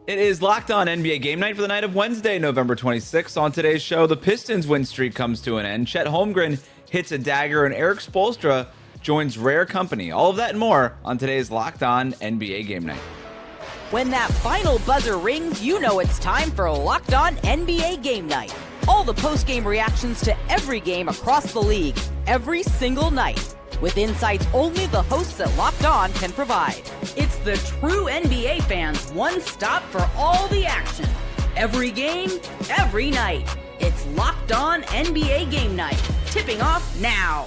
It is Locked On NBA Game Night for the night of Wednesday, November 26th. On today's show, the Pistons win streak comes to an end. Chet Holmgren hits a dagger, and Erik Spoelstra joins rare company. All of that and more on today's Locked On NBA Game Night. When that final buzzer rings, you know it's time for Locked On NBA Game Night. All the post-game reactions to every game across the league, every single night, with insights only the hosts at Locked On can provide. It's the true NBA fans' one stop for all the action. Every game, every night. It's Locked On NBA Game Night. Tipping off now.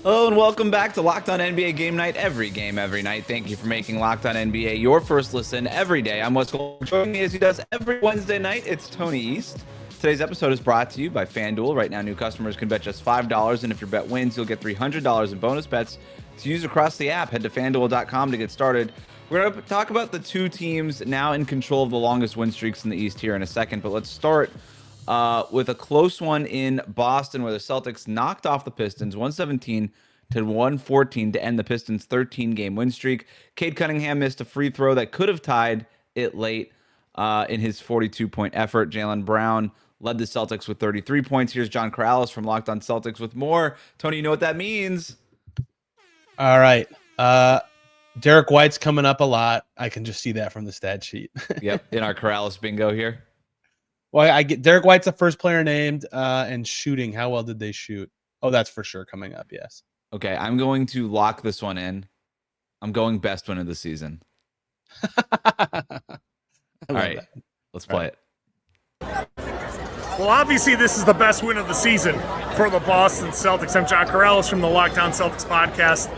Hello and welcome back to Locked On NBA Game Night. Every game, every night. Thank you for making Locked On NBA your first listen every day. I'm Wes Goldberg. Joining me as he does every Wednesday night, it's Tony East. Today's episode is brought to you by FanDuel. Right now, new customers can bet just $5, and if your bet wins, you'll get $300 in bonus bets to use across the app. Head to FanDuel.com to get started. We're going to talk about the two teams now in control of the longest win streaks in the East here in a second, but let's start with a close one in Boston where the Celtics knocked off the Pistons 117-114 to end the Pistons' 13-game win streak. Cade Cunningham missed a free throw that could have tied it late in his 42-point effort. Jalen Brown led the Celtics with 33 points. Here's John Corrales from Locked On Celtics with more. Tony, you know what that means? All right. Derrick White's coming up a lot. I can just see that from the stat sheet. Yep, in our Corrales bingo here. Well, I get Derrick White's the first player named, and shooting. How well did they shoot? Oh, that's for sure coming up, yes. Okay, I'm going to lock this one in. I'm going best win of the season. All right, let's play it. Well, obviously, this is the best win of the season for the Boston Celtics. I'm John Corrales from the Locked On Celtics podcast.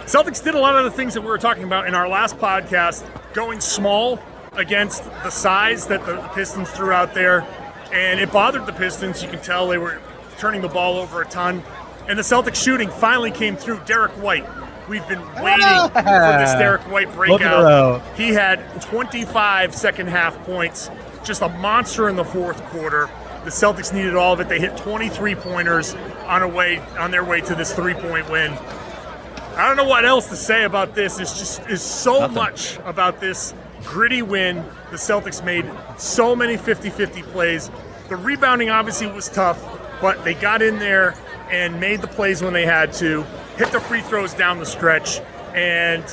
Celtics did a lot of the things that we were talking about in our last podcast, going small against the size that the Pistons threw out there, and it bothered the Pistons. You can tell they were turning the ball over a ton, and the Celtics shooting finally came through. Derrick White. We've been waiting for this Derrick White breakout. He had 25 second-half points, just a monster in the fourth quarter. The Celtics needed all of it. They hit 23 pointers on their way to this 3-point win. I don't know what else to say about this. It's just so much about this gritty win. The Celtics made so many 50-50 plays. The rebounding obviously was tough, but they got in there and made the plays when they had to, hit the free throws down the stretch, and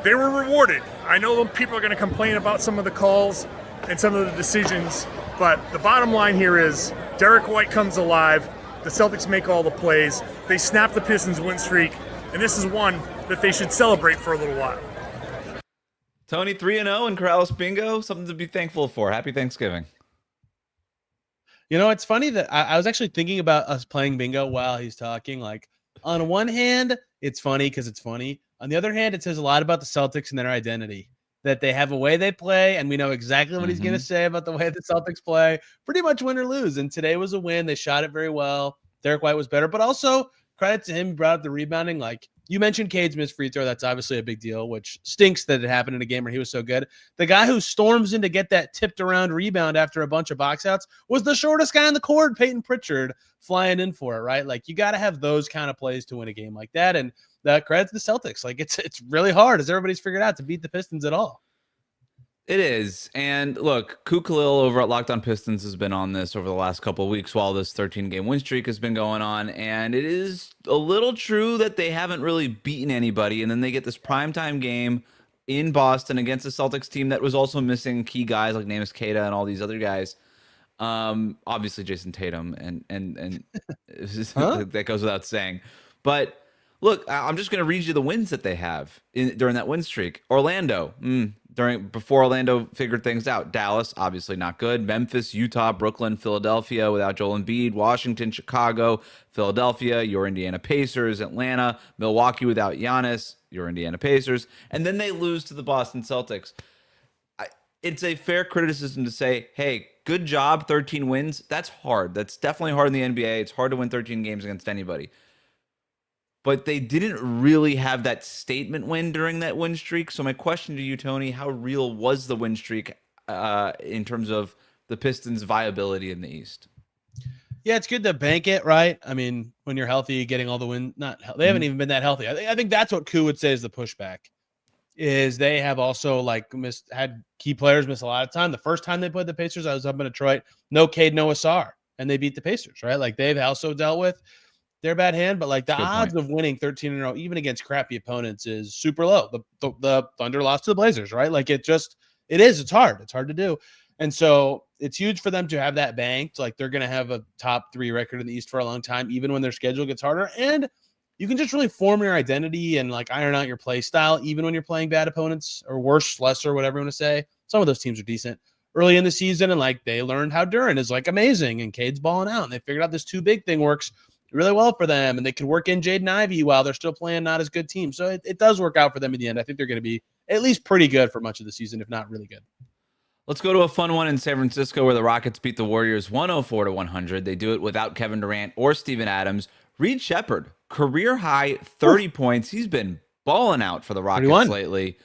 they were rewarded. I know people are going to complain about some of the calls and some of the decisions, but the bottom line here is Derrick White comes alive. The Celtics make all the plays. They snap the Pistons' win streak, and this is one that they should celebrate for a little while. Tony, 3-0 in Corrales bingo. Something to be thankful for. Happy Thanksgiving. You know, it's funny that I was actually thinking about us playing bingo while he's talking. Like, on one hand, it's funny because it's funny. On the other hand, it says a lot about the Celtics and their identity, that they have a way they play, and we know exactly what he's going to say about the way the Celtics play, pretty much win or lose. And today was a win. They shot it very well. Derrick White was better, but also credit to him. He brought up the rebounding. Like you mentioned, Cade's missed free throw. That's obviously a big deal, which stinks that it happened in a game where he was so good. The guy who storms in to get that tipped around rebound after a bunch of box outs was the shortest guy on the court, Peyton Pritchard, flying in for it, right? Like you got to have those kind of plays to win a game like that. And credit to the Celtics. Like it's really hard, as everybody's figured out, to beat the Pistons at all. It is. And look, Ku Khalil over at Locked On Pistons has been on this over the last couple of weeks while this 13-game win streak has been going on. And it is a little true that they haven't really beaten anybody. And then they get this primetime game in Boston against a Celtics team that was also missing key guys like Neemias Queta and all these other guys. Obviously Jason Tatum and that goes without saying. But look, I'm just going to read you the wins that they have during that win streak. Orlando, before Orlando figured things out. Dallas, obviously not good. Memphis, Utah, Brooklyn, Philadelphia without Joel Embiid, Washington, Chicago, Philadelphia, your Indiana Pacers, Atlanta, Milwaukee without Giannis, your Indiana Pacers, and then they lose to the Boston Celtics. It's a fair criticism to say, hey, good job, 13 wins. That's hard. That's definitely hard in the NBA. It's hard to win 13 games against anybody. But they didn't really have that statement win during that win streak. So my question to you, Tony, how real was the win streak in terms of the Pistons' viability in the East? Yeah, it's good to bank it, right? I mean, when you're healthy, getting all the win. They haven't even been that healthy. I think that's what Koo would say is the pushback. is they have also had key players miss a lot of time. The first time they played the Pacers, I was up in Detroit. No Cade, no Asar, and they beat the Pacers, right? Like they've also dealt with their bad hand, but like the odds of winning 13 in a row, even against crappy opponents, is super low. The Thunder lost to the Blazers, right? Like it's hard. It's hard to do. And so it's huge for them to have that banked. Like they're going to have a top 3 record in the East for a long time, even when their schedule gets harder. And you can just really form your identity and like iron out your play style, even when you're playing bad opponents or worse, lesser, whatever you want to say. Some of those teams are decent early in the season, and like they learned how Duren is like amazing and Cade's balling out, and they figured out this 2 big thing works really well for them, and they could work in Jaden Ivey while they're still playing not as good teams. So it does work out for them in the end. I think they're going to be at least pretty good for much of the season, if not really good. Let's go to a fun one in San Francisco where the Rockets beat the Warriors 104-100. They do it without Kevin Durant or Steven Adams. Reed Sheppard, career high 30 points. He's been balling out for the Rockets 31. lately.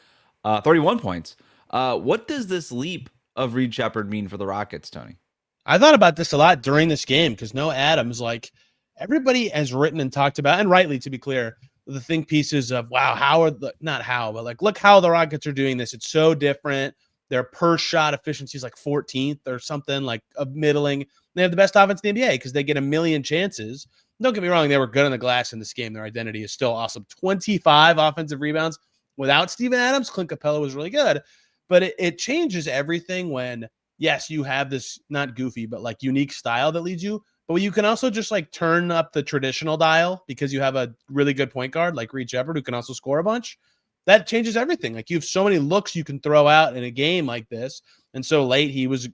31 points. What does this leap of Reed Sheppard mean for the Rockets, Tony? I thought about this a lot during this game because no Adams, like everybody has written and talked about, and rightly to be clear, the think pieces of, wow, look how the Rockets are doing this. It's so different. Their per shot efficiency is like 14th or something, like a middling. They have the best offense in the NBA because they get a million chances. Don't get me wrong, they were good on the glass in this game. Their identity is still awesome. 25 offensive rebounds without Steven Adams. Clint Capella was really good, but it changes everything when, yes, you have this not goofy, but like unique style that leads you. But you can also just like turn up the traditional dial because you have a really good point guard like Reed Sheppard who can also score a bunch. That changes everything. Like you have so many looks you can throw out in a game like this. And so late, he was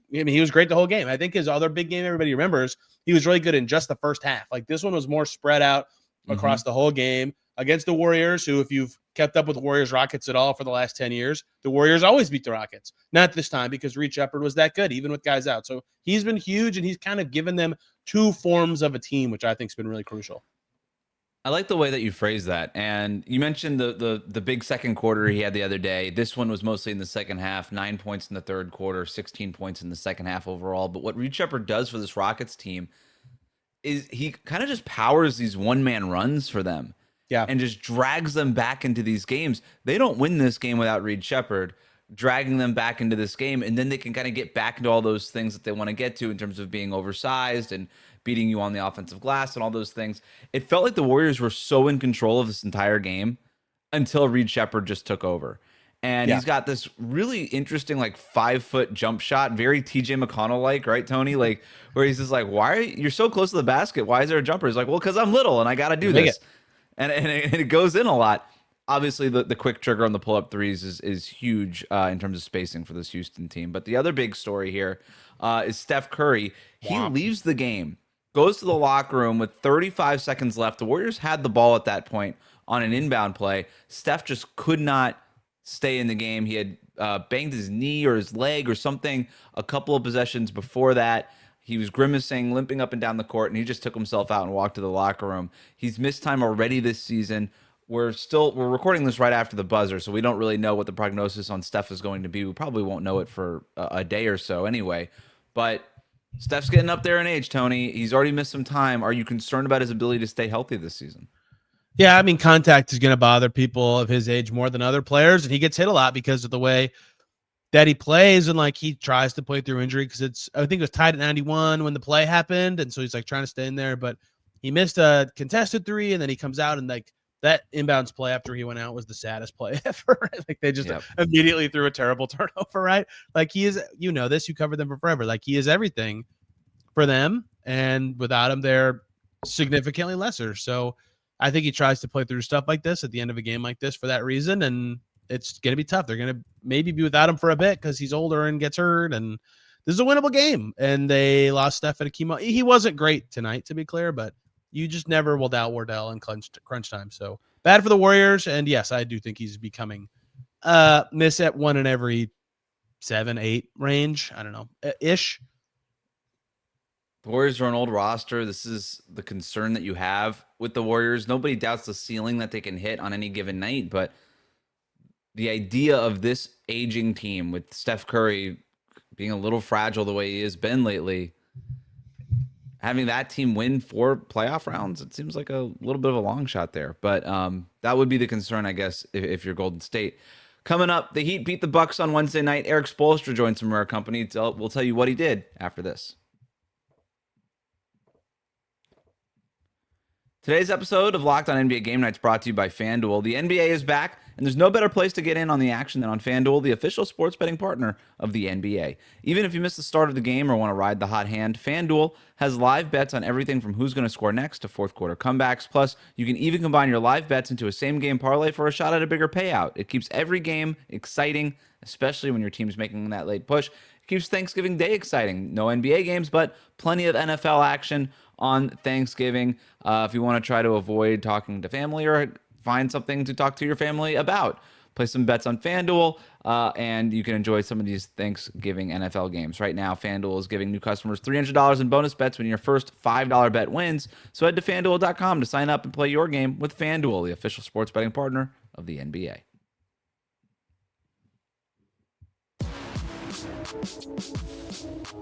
great the whole game. I think his other big game everybody remembers, he was really good in just the first half. Like this one was more spread out across the whole game against the Warriors, who, if you've kept up with the Warriors Rockets at all for the last 10 years, the Warriors always beat the Rockets. Not this time because Reed Sheppard was that good, even with guys out. So he's been huge, and he's kind of given them 2 forms of a team, which I think has been really crucial. I like the way that you phrase that. And you mentioned the big second quarter he had the other day. This one was mostly in the second half, 9 points in the third quarter, 16 points in the second half overall. But what Reed Sheppard does for this Rockets team is he kind of just powers these one-man runs for them. Yeah. And just drags them back into these games. They don't win this game without Reed Sheppard dragging them back into this game, and then they can kind of get back into all those things that they want to get to in terms of being oversized and beating you on the offensive glass and all those things. It felt like the Warriors were so in control of this entire game until Reed Sheppard just took over. And he's got this really interesting, like 5-foot jump shot, very TJ McConnell-like, right, Tony? Like where he's just like, you're so close to the basket? Why is there a jumper? He's like, well, because I'm little and I got to do this. And it goes in a lot. Obviously, the quick trigger on the pull-up threes is huge in terms of spacing for this Houston team. But the other big story here is Steph Curry. He leaves the game, goes to the locker room with 35 seconds left. The Warriors had the ball at that point on an inbound play. Steph just could not stay in the game. He had banged his knee or his leg or something a couple of possessions before that. He was grimacing, limping up and down the court, and he just took himself out and walked to the locker room. He's missed time already this season. We're recording this right after the buzzer, so we don't really know what the prognosis on Steph is going to be. We probably won't know it for a day or so anyway. But Steph's getting up there in age, Tony. He's already missed some time. Are you concerned about his ability to stay healthy this season? Yeah, I mean, contact is going to bother people of his age more than other players, and he gets hit a lot because of the way that he plays, and like he tries to play through injury because I think it was tied at 91 when the play happened, and so he's like trying to stay in there, but he missed a contested 3, and then he comes out, and like that inbounds play after he went out was the saddest play ever. Right? Like they just immediately threw a terrible turnover, right? Like he is, you know this, you covered them for forever. Like he is everything for them, and without him, they're significantly lesser. So I think he tries to play through stuff like this at the end of a game like this for that reason, and it's going to be tough. They're going to maybe be without him for a bit because he's older and gets hurt, and this is a winnable game. And they lost Steph at a key moment. He wasn't great tonight, to be clear, but you just never will doubt Wardell in crunch time. So bad for the Warriors. And yes, I do think he's becoming miss at 1 in every 7, 8 range. I don't know, ish. The Warriors are an old roster. This is the concern that you have with the Warriors. Nobody doubts the ceiling that they can hit on any given night, but the idea of this aging team with Steph Curry being a little fragile the way he has been lately, having that team win 4 playoff rounds, it seems like a little bit of a long shot there. But that would be the concern, I guess, if you're Golden State. Coming up, the Heat beat the Bucks on Wednesday night. Erik Spoelstra joins from our company. We'll tell you what he did after this. Today's episode of Locked On NBA Game Night is brought to you by FanDuel. The NBA is back, and there's no better place to get in on the action than on FanDuel, the official sports betting partner of the NBA. Even if you miss the start of the game or want to ride the hot hand, FanDuel has live bets on everything from who's going to score next to fourth quarter comebacks. Plus, you can even combine your live bets into a same-game parlay for a shot at a bigger payout. It keeps every game exciting, especially when your team's making that late push. It keeps Thanksgiving Day exciting. No NBA games, but plenty of NFL action on Thanksgiving. If you want to try to avoid talking to family or find something to talk to your family about, play some bets on FanDuel, and you can enjoy some of these Thanksgiving NFL games. Right now, FanDuel is giving new customers $300 in bonus bets when your first $5 bet wins. So head to FanDuel.com to sign up and play your game with FanDuel, the official sports betting partner of the NBA.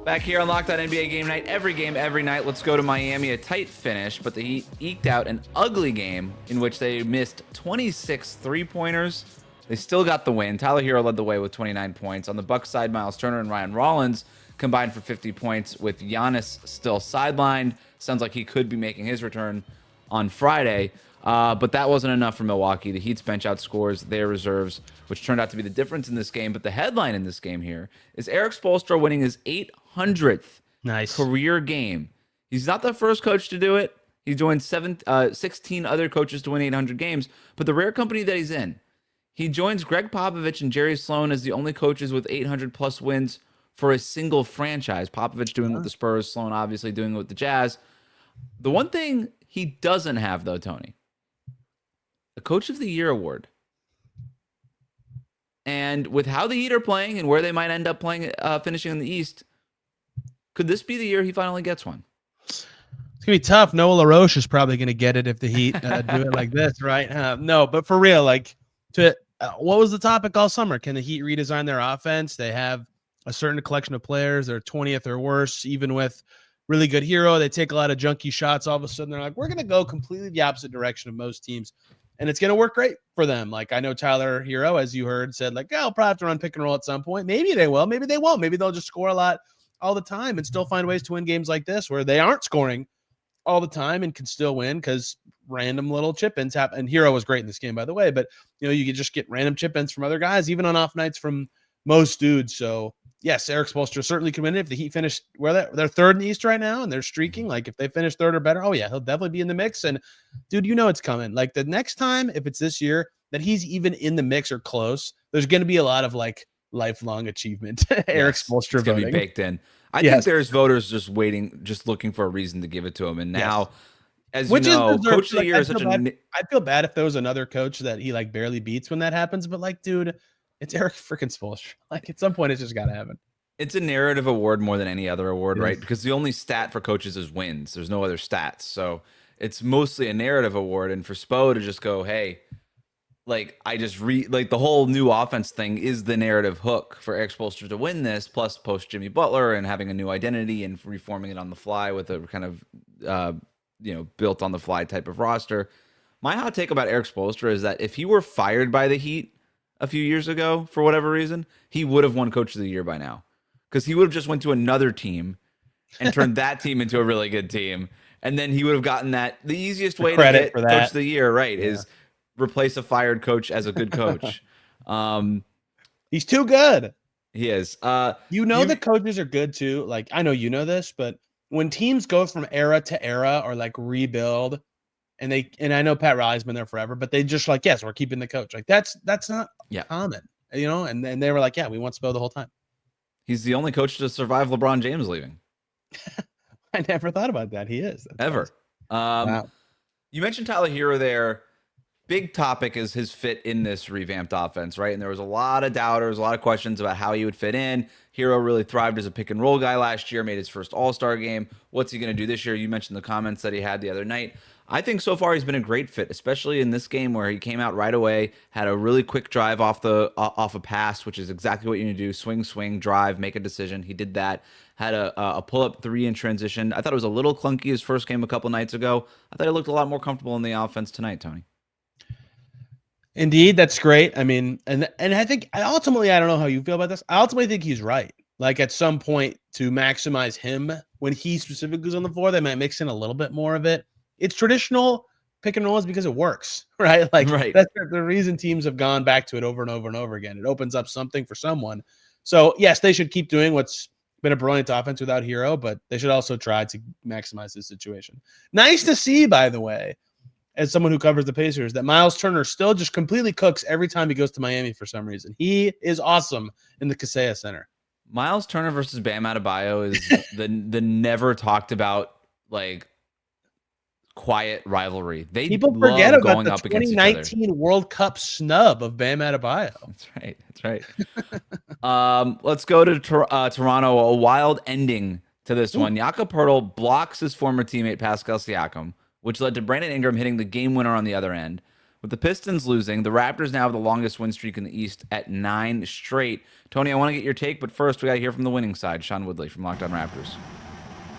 Back here on Locked On NBA Game Night, every game, every night. Let's go to Miami, a tight finish, but the Heat eked out an ugly game in which they missed 26 three-pointers. They still got the win. Tyler Hero led the way with 29 points. On the Bucks side, Miles Turner and Ryan Rollins combined for 50 points with Giannis still sidelined. Sounds like he could be making his return on Friday. But that wasn't enough for Milwaukee. The Heat's bench outscores their reserves, which turned out to be the difference in this game. But the headline in this game here is Erik Spoelstra winning his 800th career game. He's not the first coach to do it. He joined 16 other coaches to win 800 games. But the rare company that he's in, he joins Greg Popovich and Jerry Sloan as the only coaches with 800-plus wins for a single franchise. Popovich doing it with the Spurs, Sloan obviously doing it with the Jazz. The one thing he doesn't have, though, Tony, the Coach of the Year award. And with how the Heat are playing and where they might end up playing, finishing in the East, could this be the year he finally gets one? It's going to be tough. Noah LaRoche is probably going to get it if the Heat do it like this, right? No, but for real, what was the topic all summer? Can the Heat redesign their offense? They have a certain collection of players. They're 20th or worse, even with really good hero. They take a lot of junky shots. All of a sudden, they're like, we're going to go completely the opposite direction of most teams. And it's going to work great for them. Like, I know Tyler Hero, as you heard, said, like, I'll probably have to run pick and roll at some point. Maybe they will. Maybe they won't. Maybe they'll just score a lot all the time and still find ways to win games like this where they aren't scoring all the time and can still win because random little chip-ins happen. And Hero was great in this game, by the way. But, you could just get random chip-ins from other guys, even on off nights from most dudes. So, yes, Erik Spoelstra certainly can win it if the Heat finish where they're third in the East right now and they're streaking. Like, if they finish third or better, oh yeah, he'll definitely be in the mix. And dude, it's coming. Like, the next time, if it's this year, that he's even in the mix or close, there's going to be a lot of like lifelong achievement. Erik Spoelstra it's going to be baked in. I think there's voters just waiting, just looking for a reason to give it to him. And now, as Coach of the Year is such a. I feel bad if there was another coach that he like barely beats when that happens, but like, dude, it's Erik freaking Spoelstra. Like, at some point, it's just got to happen. It's a narrative award more than any other award, right? Because the only stat for coaches is wins. There's no other stats. So it's mostly a narrative award. And for Spo to just go, hey, like, the whole new offense thing is the narrative hook for Erik Spoelstra to win this, plus post Jimmy Butler and having a new identity and reforming it on the fly with a kind of, built on the fly type of roster. My hot take about Erik Spoelstra is that if he were fired by the Heat a few years ago, for whatever reason, he would have won Coach of the Year by now. Because he would have just went to another team and turned that team into a really good team. And then he would have gotten the easiest way to get Coach of the Year, right, is replace a fired coach as a good coach. He's too good. He is. The coaches are good too. Like, I know you know this, but when teams go from era to era or like rebuild, and I know Pat Riley's been there forever, but they just like, yes, we're keeping the coach. Like, that's not common, and they were like, yeah, we want Spo the whole time. He's the only coach to survive LeBron James leaving. I never thought about that. He is. That's ever. Awesome. Wow. You mentioned Tyler Hero there. Big topic is his fit in this revamped offense, right? And there was a lot of doubters, a lot of questions about how he would fit in. Hero really thrived as a pick and roll guy last year, made his first All-Star game. What's he going to do this year? You mentioned the comments that he had the other night. I think so far he's been a great fit, especially in this game where he came out right away, had a really quick drive off a pass, which is exactly what you need to do. Swing, drive, make a decision. He did that. Had a pull-up three in transition. I thought it was a little clunky his first game a couple nights ago. I thought he looked a lot more comfortable in the offense tonight, Tony. Indeed, that's great. I mean, and I think ultimately, I don't know how you feel about this. I ultimately think he's right. Like at some point to maximize him when he specifically is on the floor, they might mix in a little bit more of it. It's traditional pick and rolls because it works, right? Like Right. that's the reason teams have gone back to it over and over and over again. It opens up something for someone. So yes, they should keep doing what's been a brilliant offense without Hero, but they should also try to maximize this situation. Nice to see, by the way, as someone who covers the Pacers, that Miles Turner still just completely cooks every time he goes to Miami for some reason. He is awesome in the Kaseya Center. Miles Turner versus Bam Adebayo is the never talked about like quiet rivalry. People forget about going the up against each other. 2019 World Cup snub of Bam Adebayo. That's right. That's right. Let's go to Toronto. A wild ending to this one. Jakob Poeltl blocks his former teammate Pascal Siakam, which led to Brandon Ingram hitting the game winner on the other end. With the Pistons losing, the Raptors now have the longest win streak in the East at 9 straight. Tony, I want to get your take, but first we got to hear from the winning side. Sean Woodley from Locked On Raptors.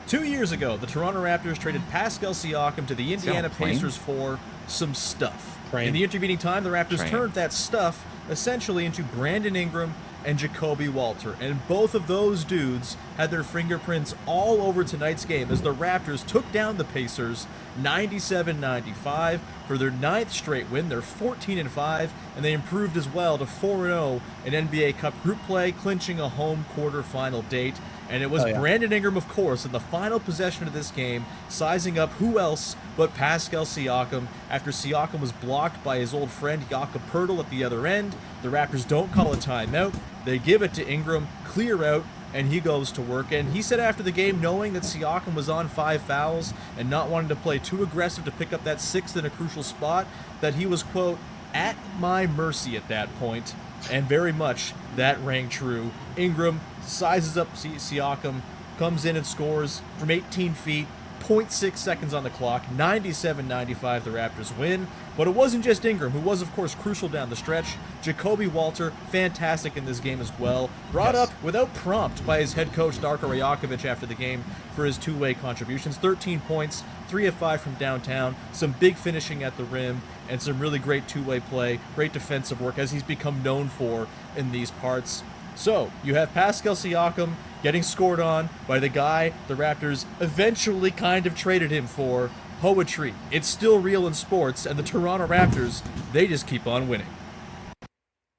2 years ago, the Toronto Raptors traded Pascal Siakam to the Indiana Pacers for some stuff. In the intervening time, the Raptors turned that stuff essentially into Brandon Ingram and Jacoby Walter. And both of those dudes had their fingerprints all over tonight's game as the Raptors took down the Pacers 97-95 for their 9th straight win. They're 14-5, and they improved as well to 4-0 in NBA Cup group play, clinching a home quarterfinal date. And it was Brandon Ingram, of course, in the final possession of this game, sizing up who else but Pascal Siakam after Siakam was blocked by his old friend Jakob Poeltl at the other end. The Raptors don't call a timeout. They give it to Ingram, clear out, and he goes to work. And he said after the game, knowing that Siakam was on 5 fouls and not wanting to play too aggressive to pick up that 6th in a crucial spot, that he was, quote, at my mercy at that point. And very much that rang true. Ingram sizes up Siakam, comes in and scores from 18 feet, 0.6 seconds on the clock, 97-95, the Raptors win. But it wasn't just Ingram, who was, of course, crucial down the stretch. Jacoby Walter, fantastic in this game as well. Brought up without prompt by his head coach, Darko Rajakovic, after the game for his two-way contributions. 13 points, 3 of 5 from downtown, some big finishing at the rim, and some really great two-way play, great defensive work, as he's become known for in these parts. So, you have Pascal Siakam getting scored on by the guy the Raptors eventually kind of traded him for. Poetry. It's still real in sports, and the Toronto Raptors, they just keep on winning.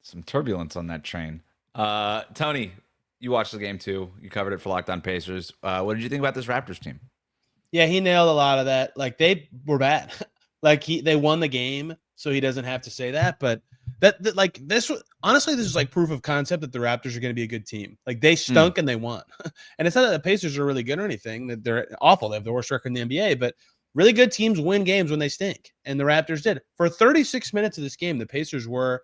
Some turbulence on that train. Tony, you watched the game too. You covered it for Locked On Pacers. What did you think about this Raptors team? Yeah, he nailed a lot of that. Like, they were bad. Like, they won the game, so he doesn't have to say that, but that like this honestly, this is like proof of concept that the Raptors are going to be a good team. Like, they stunk and they won. And it's not that the Pacers are really good or anything, that they're awful. They have the worst record in the NBA, but really good teams win games when they stink. And the Raptors did. For 36 minutes of this game, the Pacers were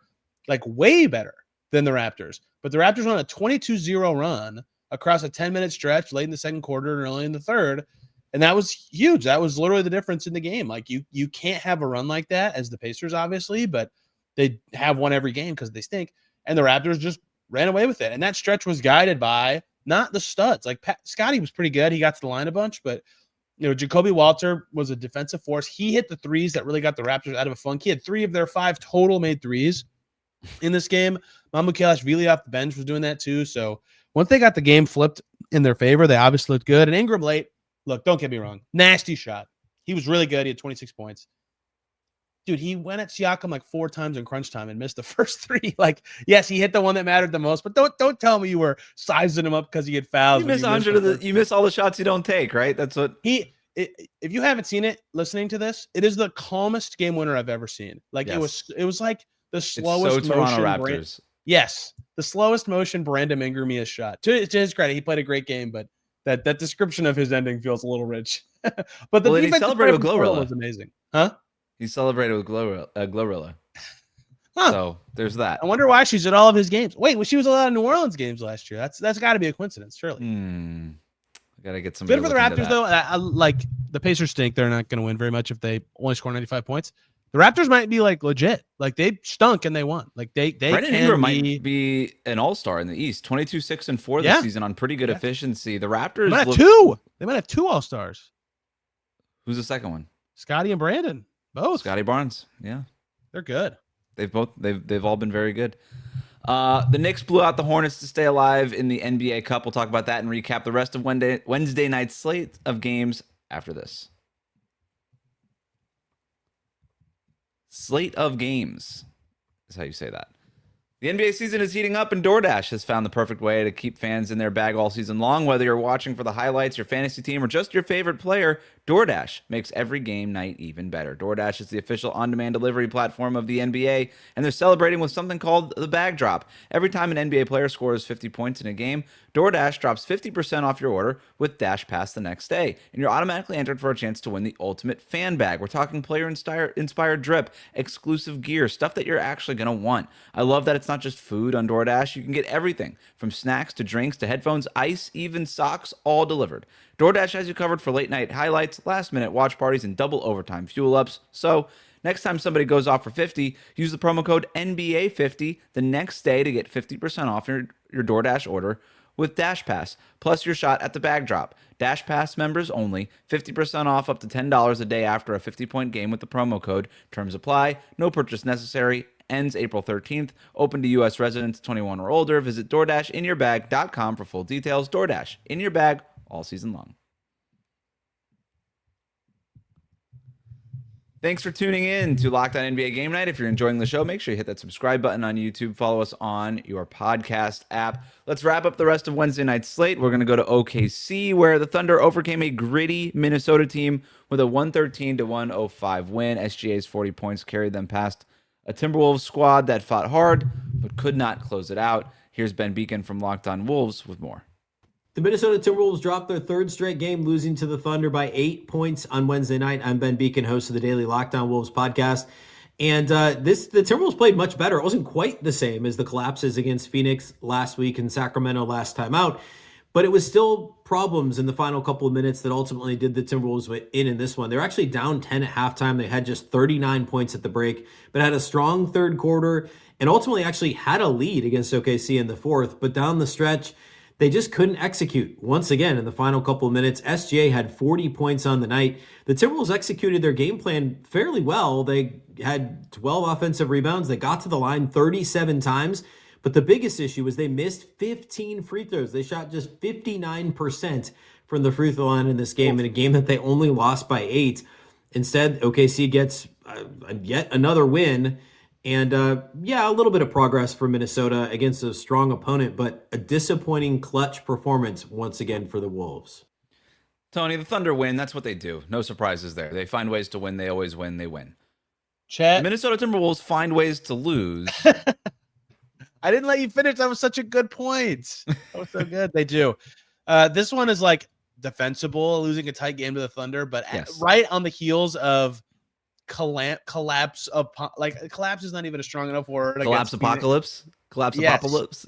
like way better than the Raptors. But the Raptors won a 22-0 run across a 10-minute stretch late in the second quarter and early in the third. And that was huge. That was literally the difference in the game. Like, you can't have a run like that as the Pacers, obviously, but they have won every game because they stink. And the Raptors just ran away with it. And that stretch was guided by not the studs. Like, Scotty was pretty good. He got to the line a bunch, but Jacoby Walter was a defensive force. He hit the threes that really got the Raptors out of a funk. He had 3 of their 5 total made threes in this game. Mamukelashvili off the bench was doing that too. So once they got the game flipped in their favor, they obviously looked good. And Ingram late, look, don't get me wrong, nasty shot. He was really good. He had 26 points. Dude, he went at Siakam like 4 times in crunch time and missed the first 3. Like, yes, he hit the one that mattered the most, but don't tell me you were sizing him up because he had fouls. You miss 100 of the. You miss all the shots you don't take, right? That's what if you haven't seen it, listening to this, it is the calmest game winner I've ever seen. Like, yes. it was like the slowest it's so motion. Toronto Raptors. Yes, the slowest motion Brandon Ingram has shot. To his credit, he played a great game, but that description of his ending feels a little rich. But the defense celebrated with Glorilla was amazing, huh? He celebrated with Glorilla. Huh. So there's that. I wonder why she's at all of his games. Wait, well, she was at a lot of New Orleans games last year. That's got to be a coincidence, surely. I gotta get some. Good for the Raptors, though. I like the Pacers stink. They're not going to win very much if they only score 95 points. The Raptors might be like legit. Like, they stunk and they won. Like, they Brandon Ingram might be an all-star in the East. 22-6-4 this season on pretty good efficiency. The Raptors might have 2. They might have 2 all-stars. Who's the second one? Scotty and Brandon. Both. Scotty Barnes. Yeah. They're good. they've all been very good. The Knicks blew out the Hornets to stay alive in the NBA Cup. We'll talk about that and recap the rest of Wednesday night's slate of games after this. Slate of games is how you say that. The NBA season is heating up, and DoorDash has found the perfect way to keep fans in their bag all season long. Whether you're watching for the highlights, your fantasy team, or just your favorite player, DoorDash makes every game night even better. DoorDash is the official on-demand delivery platform of the NBA, and they're celebrating with something called the Bag Drop. Every time an NBA player scores 50 points in a game, DoorDash drops 50% off your order with Dash Pass the next day, and you're automatically entered for a chance to win the ultimate fan bag. We're talking player-inspired drip, exclusive gear, stuff that you're actually going to want. I love that it's not just food on DoorDash. You can get everything from snacks to drinks to headphones, ice, even socks, all delivered. DoorDash has you covered for late night highlights, last minute watch parties, and double overtime fuel ups. So next time somebody goes off for 50, use the promo code NBA50 the next day to get 50% off your DoorDash order with Dash Pass, plus your shot at the bag drop. Dash Pass members only, 50% off up to $10 a day after a 50-point game with the promo code. Terms apply, no purchase necessary, ends April 13th, open to U.S. residents 21 or older. Visit DoorDashInYourBag.com for full details. DoorDash, in your bag, all season long. Thanks for tuning in to Locked On NBA Game Night. If you're enjoying the show, make sure you hit that subscribe button on YouTube. Follow us on your podcast app. Let's wrap up the rest of Wednesday night's slate. We're going to go to OKC, where the Thunder overcame a gritty Minnesota team with a 113-105 win. SGA's 40 points carried them past a Timberwolves squad that fought hard but could not close it out. Here's Ben Beacon from Locked On Wolves with more. The Minnesota Timberwolves dropped their third straight game, losing to the Thunder by 8 points on Wednesday night. I'm Ben Beacon, host of the daily Locked On Wolves podcast. And the Timberwolves played much better. It wasn't quite the same as the collapses against Phoenix last week and Sacramento last time out, but it was still problems in the final couple of minutes that ultimately did the Timberwolves in this one. They were actually down 10 at halftime. They had just 39 points at the break, but had a strong third quarter and ultimately actually had a lead against OKC in the fourth. But down the stretch, they just couldn't execute. Once again, in the final couple of minutes, SGA had 40 points on the night. The Timberwolves executed their game plan fairly well. They had 12 offensive rebounds. They got to the line 37 times. But the biggest issue was they missed 15 free throws. They shot just 59% from the free throw line in this game, in a game that they only lost by 8. Instead, OKC gets yet another win. And a little bit of progress for Minnesota against a strong opponent, but a disappointing clutch performance once again for the Wolves. Tony, the Thunder win. That's what they do. No surprises there. They find ways to win. They always win. They win. Chet. The Minnesota Timberwolves find ways to lose. I didn't let you finish. That was such a good point. That was so good. They do. This one is like defensible, losing a tight game to the Thunder, but right on the heels of collapse is not even a strong enough word. Collapse apocalypse.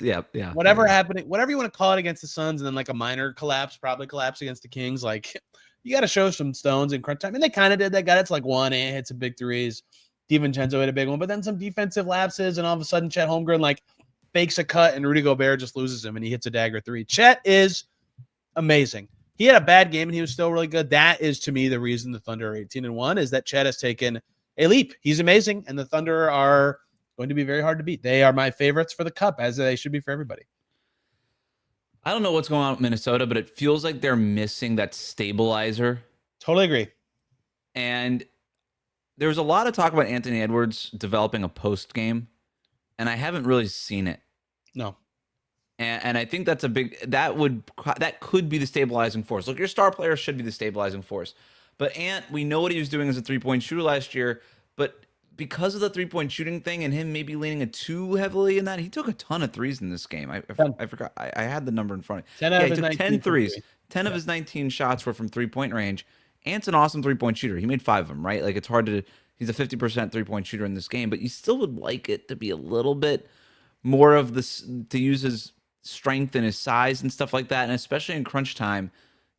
Yeah. Whatever happening, whatever you want to call it against the Suns, and then like a minor collapse, probably collapse against the Kings. Like, you got to show some stones in crunch time, and they kind of did. They got it to like 1 and hit some big threes. DiVincenzo hit a big one, but then some defensive lapses, and all of a sudden Chet Holmgren like fakes a cut, and Rudy Gobert just loses him, and he hits a dagger 3. Chet is amazing. He had a bad game, and he was still really good. That is, to me, the reason the Thunder are 18-1 is that Chet has taken a leap. He's amazing, and the Thunder are going to be very hard to beat. They are my favorites for the Cup, as they should be for everybody. I don't know what's going on with Minnesota, but it feels like they're missing that stabilizer. Totally agree. And there was a lot of talk about Anthony Edwards developing a post game, and I haven't really seen it. No. And I think that's that could be the stabilizing force. Look, your star player should be the stabilizing force. But Ant, we know what he was doing as a three-point shooter last year, but because of the three-point shooting thing and him maybe leaning too heavily in that, he took a ton of threes in this game. I forgot. I had the number in front of me. He took 10 threes. 10 of his 19 shots were from three-point range. Ant's an awesome three-point shooter. He made 5 of them, right? Like, it's hard to – he's a 50% three-point shooter in this game, but you still would like it to be a little bit more of this – to use his strength and his size and stuff like that, and especially in crunch time,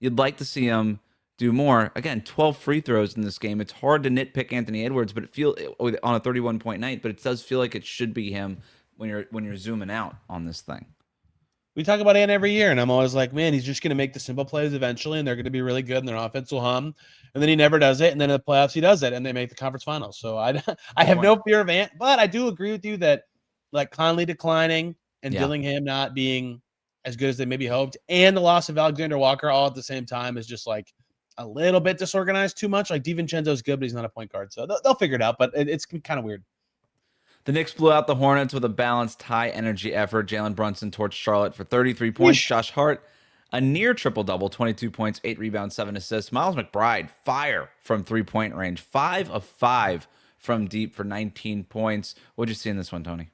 you'd like to see him do more. Again, 12 free throws in this game. It's hard to nitpick Anthony Edwards, but it feels on a 31-point night, but it does feel like it should be him when you're zooming out on this thing. We talk about Ant every year, and I'm always like, man, he's just going to make the simple plays eventually, and they're going to be really good, and their offense will hum. And then he never does it, and then in the playoffs he does it, and they make the conference finals. So I have no fear of Ant, but I do agree with you that like Conley declining and Dillingham not being as good as they maybe hoped, and the loss of Alexander Walker all at the same time is just like a little bit disorganized too much. Like DiVincenzo's good, but he's not a point guard, so they'll figure it out. But it's kind of weird. The Knicks blew out the Hornets with a balanced, high-energy effort. Jalen Brunson torched Charlotte for 33 points. Josh Hart, a near triple-double, 22 points, 8 rebounds, 7 assists. Miles McBride, fire from three-point range. 5 of 5 from deep for 19 points. What'd you see in this one, Tony?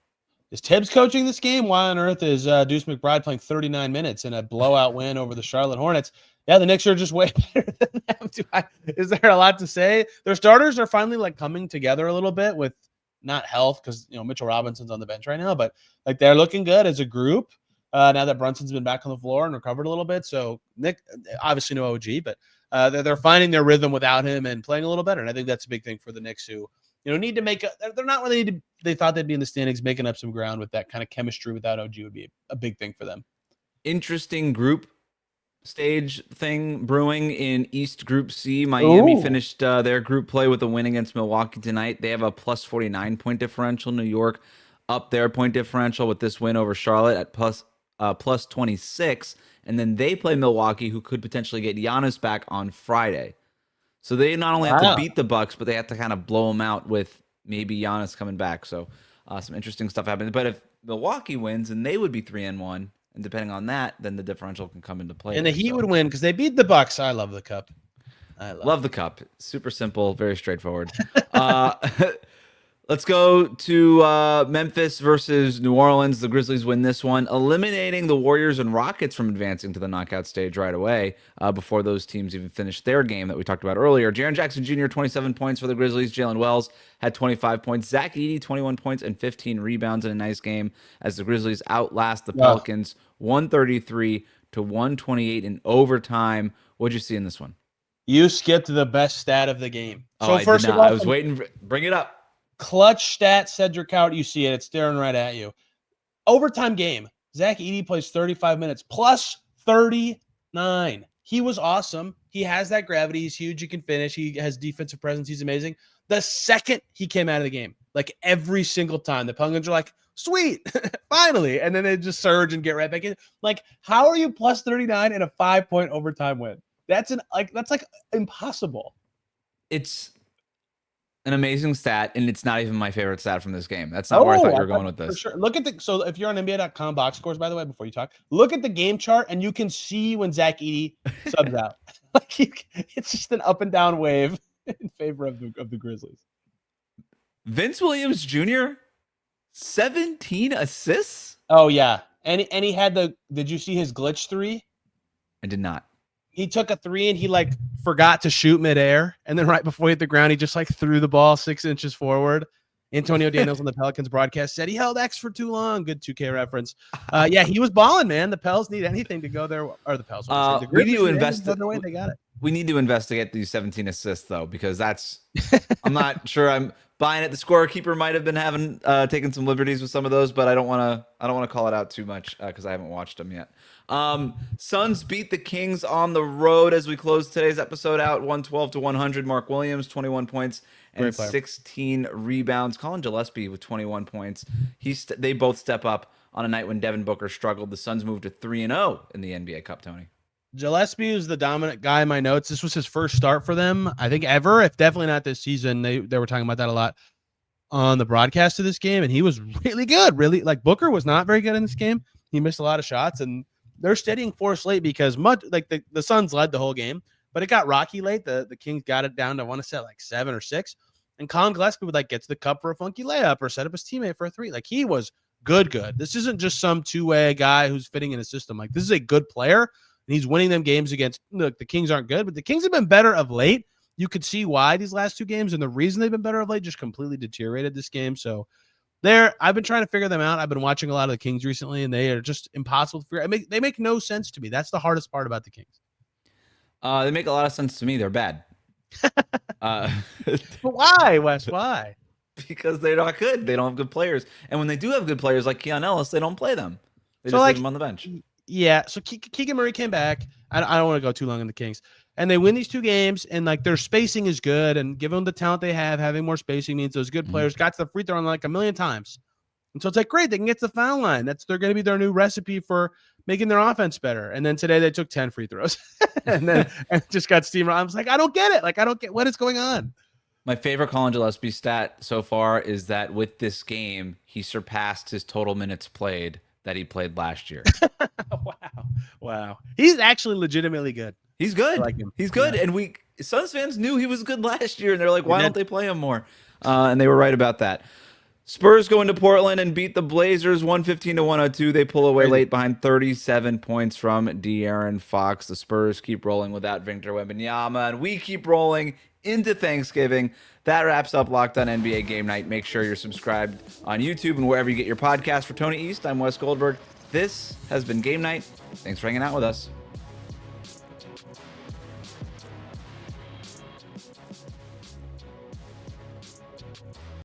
Is Tibbs coaching this game? Why on earth is Deuce McBride playing 39 minutes in a blowout win over the Charlotte Hornets? Yeah, the Knicks are just way better than them. Is there a lot to say? Their starters are finally like coming together a little bit with not health because Mitchell Robinson's on the bench right now, but like they're looking good as a group now that Brunson's been back on the floor and recovered a little bit. So Nick, obviously no OG, but they're finding their rhythm without him and playing a little better. And I think that's a big thing for the Knicks who need to make they're not where they thought they'd be in the standings. Making up some ground with that kind of chemistry without OG would be a big thing for them. Interesting group stage thing brewing in East Group C. Miami finished their group play with a win against Milwaukee tonight. They have a plus 49 point differential. New York up their point differential with this win over Charlotte at plus 26. And then they play Milwaukee, who could potentially get Giannis back on Friday. So they not only have to beat the Bucks, but they have to kind of blow them out with maybe Giannis coming back. So some interesting stuff happening. But if Milwaukee wins, then they would be 3-1. And depending on that, then the differential can come into play. And the Heat would win because they beat the Bucks. I love the cup. I love the cup. Super simple, very straightforward. Let's go to Memphis versus New Orleans. The Grizzlies win this one, eliminating the Warriors and Rockets from advancing to the knockout stage right away before those teams even finished their game that we talked about earlier. Jaren Jackson Jr., 27 points for the Grizzlies. Jalen Wells had 25 points. Zach Edey, 21 points and 15 rebounds in a nice game as the Grizzlies outlast the Pelicans 133 to 128 in overtime. What'd you see in this one? You skipped the best stat of the game. So first of all, I was waiting. Bring it up. Clutch stat, Cedric out. You see it. It's staring right at you. Overtime game. Zach Edey plays 35 minutes plus 39. He was awesome. He has that gravity. He's huge. He can finish. He has defensive presence. He's amazing. The second he came out of the game, like every single time, the Pelicans are like, sweet, finally. And then they just surge and get right back in. Like, how are you plus 39 in a 5-point overtime win? That's impossible. It's an amazing stat, and it's not even my favorite stat from this game. That's not where I thought you were going with this. For sure. Look at so if you're on NBA.com box scores, by the way, before you talk, look at the game chart, and you can see when Zach Edey subs out. It's just an up and down wave in favor of the Grizzlies. Vince Williams Jr., 17 assists. Oh yeah, and he had Did you see his glitch three? I did not. He took a three and he forgot to shoot midair. And then right before he hit the ground, he just threw the ball 6 inches forward. Antonio Daniels on the Pelicans broadcast said he held X for too long. Good 2K reference. Yeah, he was balling, man. The Pels need anything to go there. Or the Pels. We need to investigate. They got it. We need to investigate these 17 assists though, because that's. I'm not sure I'm buying it. The scorekeeper might have been taking some liberties with some of those, but I don't want to call it out too much because I haven't watched them yet. Suns beat the Kings on the road as we close today's episode out 112-100. Mark Williams, 21 points and 16 rebounds. Colin Gillespie with 21 points. They both step up on a night when Devin Booker struggled. The Suns moved to 3-0 in the NBA Cup, Tony. Gillespie is the dominant guy in my notes. This was his first start for them, I think, ever. If definitely not this season. They were talking about that a lot on the broadcast of this game, and he was really good. Really, Booker was not very good in this game. He missed a lot of shots, and they're steadying force late because the Suns led the whole game, but it got rocky late. The Kings got it down to, I want to say, 7 or 6, and Colin Gillespie would get to the cup for a funky layup or set up his teammate for a three. He was good. This isn't just some two-way guy who's fitting in a system. This is a good player. And he's winning them games against, the Kings aren't good, but the Kings have been better of late. You could see why these last 2 games, and the reason they've been better of late just completely deteriorated this game. So I've been trying to figure them out. I've been watching a lot of the Kings recently, and they are just impossible to figure out. They make no sense to me. That's the hardest part about the Kings. They make a lot of sense to me. They're bad. But why, Wes? Why? Because they're not good. They don't have good players. And when they do have good players like Keon Ellis, they don't play them. They just leave them on the bench. Yeah, so Keegan Murray came back. I don't want to go too long on the Kings. And they win these 2 games, and like their spacing is good. And given them the talent they have, having more spacing means those good players got to the free throw line like a million times. And so it's like, great, they can get to the foul line. They're going to be their new recipe for making their offense better. And then today they took 10 free throws and just got steamrolled. I was like, I don't get it. Like, I don't get what is going on. My favorite Colin Gillespie stat so far is that with this game, he surpassed his total minutes played that he played last year. Wow. He's actually legitimately good. He's good. I like him. He's good. Yeah. And Suns fans knew he was good last year, and they're like, why don't they play him more? And they were right about that. Spurs go into Portland and beat the Blazers 115-102. They pull away late behind 37 points from De'Aaron Fox. The Spurs keep rolling without Victor Wembanyama, and we keep rolling into Thanksgiving. That wraps up Locked On NBA Game Night. Make sure you're subscribed on YouTube and wherever you get your podcast. For Tony East, I'm Wes Goldberg. This has been Game Night. Thanks for hanging out with us.